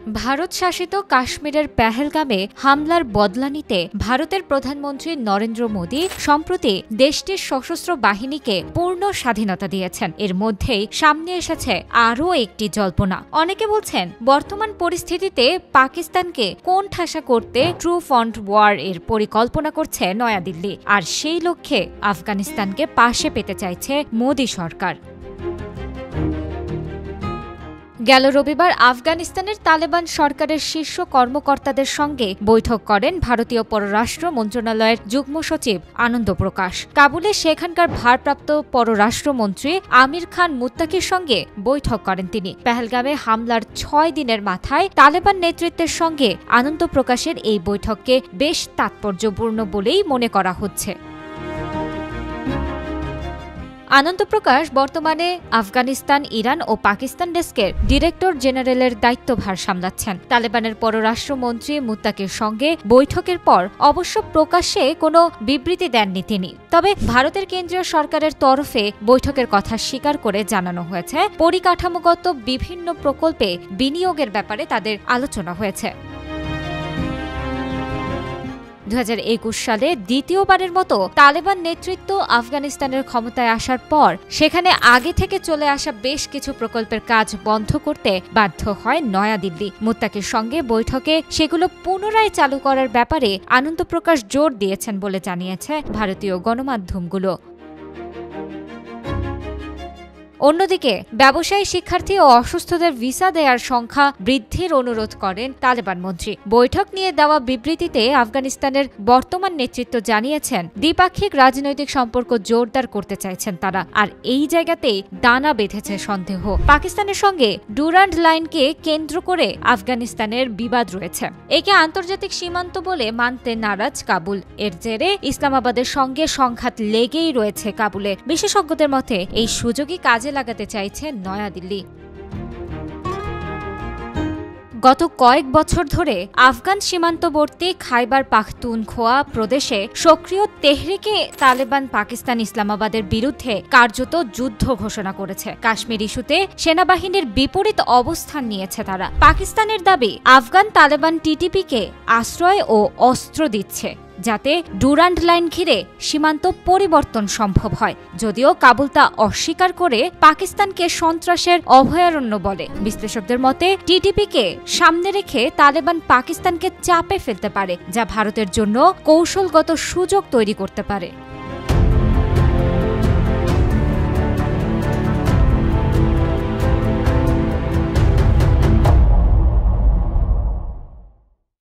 ভারত শাসিত কাশ্মীরের পেহেলগামে হামলার বদলা নিতে ভারতের প্রধানমন্ত্রী নরেন্দ্র মোদী সম্প্রতি দেশটির সশস্ত্র বাহিনীকে পূর্ণ স্বাধীনতা দিয়েছেন। এর মধ্যেই সামনে এসেছে আরও একটি জল্পনা। অনেকে বলছেন, বর্তমান পরিস্থিতিতে পাকিস্তানকে কোণঠাসা করতে ট্রু ফ্রন্ট ওয়ার এর পরিকল্পনা করছে নয়াদিল্লি, আর সেই লক্ষ্যে আফগানিস্তানকে পাশে পেতে চাইছে মোদী সরকার। গেল রবিবার আফগানিস্তানের তালেবান সরকারের শীর্ষ কর্মকর্তাদের সঙ্গে বৈঠক করেন ভারতীয় পররাষ্ট্র মন্ত্রণালয়ের যুগ্ম সচিব আনন্দ প্রকাশ। কাবুলে সেখানকার ভারপ্রাপ্ত পররাষ্ট্রমন্ত্রী আমির খান মুত্তাকির সঙ্গে বৈঠক করেন তিনি। পেহেলগামে হামলার ৬ দিনের মাথায় তালেবান নেতৃত্বের সঙ্গে আনন্দ প্রকাশের এই বৈঠককে বেশ তাৎপর্যপূর্ণ বলেই মনে করা হচ্ছে। আনন্দ প্রকাশ বর্তমানে আফগানিস্তান, ইরান ও পাকিস্তান ডেস্কের ডিরেক্টর জেনারেলের দায়িত্বভার সামলাচ্ছেন। তালেবানের পররাষ্ট্রমন্ত্রী মুত্তাকির সঙ্গে বৈঠকের পর অবশ্য প্রকাশ্যে কোনো বিবৃতি দেননি তিনি। তবে ভারতের কেন্দ্রীয় সরকারের তরফে বৈঠকের কথা স্বীকার করে জানানো হয়েছে, পরিকাঠামোগত বিভিন্ন প্রকল্পে বিনিয়োগের ব্যাপারে তাদের আলোচনা হয়েছে। ২০২১ সালে দ্বিতীয়বারের মতো তালেবান নেতৃত্ব আফগানিস্তানের ক্ষমতায় আসার পর সেখানে আগে থেকে চলে আসা বেশ কিছু প্রকল্পের কাজ বন্ধ করতে বাধ্য হয় নয়াদিল্লি। মুত্তাকির সঙ্গে বৈঠকে সেগুলো পুনরায় চালু করার ব্যাপারে আনন্দ প্রকাশ জোর দিয়েছেন বলে জানিয়েছে ভারতীয় গণমাধ্যমগুলো। অন্যদিকে ব্যবসায়ী, শিক্ষার্থী ও অসুস্থদের ভিসা দেওয়ার সংখ্যা বৃদ্ধির অনুরোধ করেন তালেবান মন্ত্রী। বৈঠক নিয়ে দেওয়া বিবৃতিতে আফগানিস্তানের বর্তমান নেতৃত্ব জানিয়েছেন, দ্বিপাক্ষিক রাজনৈতিক সম্পর্ক জোরদার করতে চাইছেন তারা। আর এই জায়গাতেই দানা বেঁধেছে সন্দেহ। পাকিস্তানের সঙ্গে ডুরান্ড লাইনকে কেন্দ্র করে আফগানিস্তানের বিবাদ রয়েছে। একে আন্তর্জাতিক সীমান্ত বলে মানতে নারাজ কাবুল। এর জেরে ইসলামাবাদের সঙ্গে সংঘাত লেগেই রয়েছে কাবুলে। বিশেষজ্ঞদের মতে এই সুযোগই কাজে লাগাতে চাইছে নয়াদিল্লি। গত কয়েক বছর ধরে আফগান সীমান্তবর্তী খাইবার পাখতুনখোয়া প্রদেশে সক্রিয় তেহরিকে তালেবান পাকিস্তান ইসলামাবাদের বিরুদ্ধে কার্যত যুদ্ধ ঘোষণা করেছে। কাশ্মীর ইস্যুতে সেনাবাহিনীর বিপরীত অবস্থান নিয়েছে তারা। পাকিস্তানের দাবি, আফগান তালেবান টিটিপিকে আশ্রয় ও অস্ত্র দিচ্ছে যাতে ডুরান্ড লাইন ঘিরে সীমান্ত পরিবর্তন সম্ভব হয়। যদিও কাবুল তা অস্বীকার করে পাকিস্তানকে সন্ত্রাসের অভয়ারণ্য বলে। বিশ্লেষকদের মতে টিটিপিকে সামনে রেখে তালেবান পাকিস্তানকে চাপে ফেলতে পারে, যা ভারতের জন্য কৌশলগত সুযোগ তৈরি করতে পারে।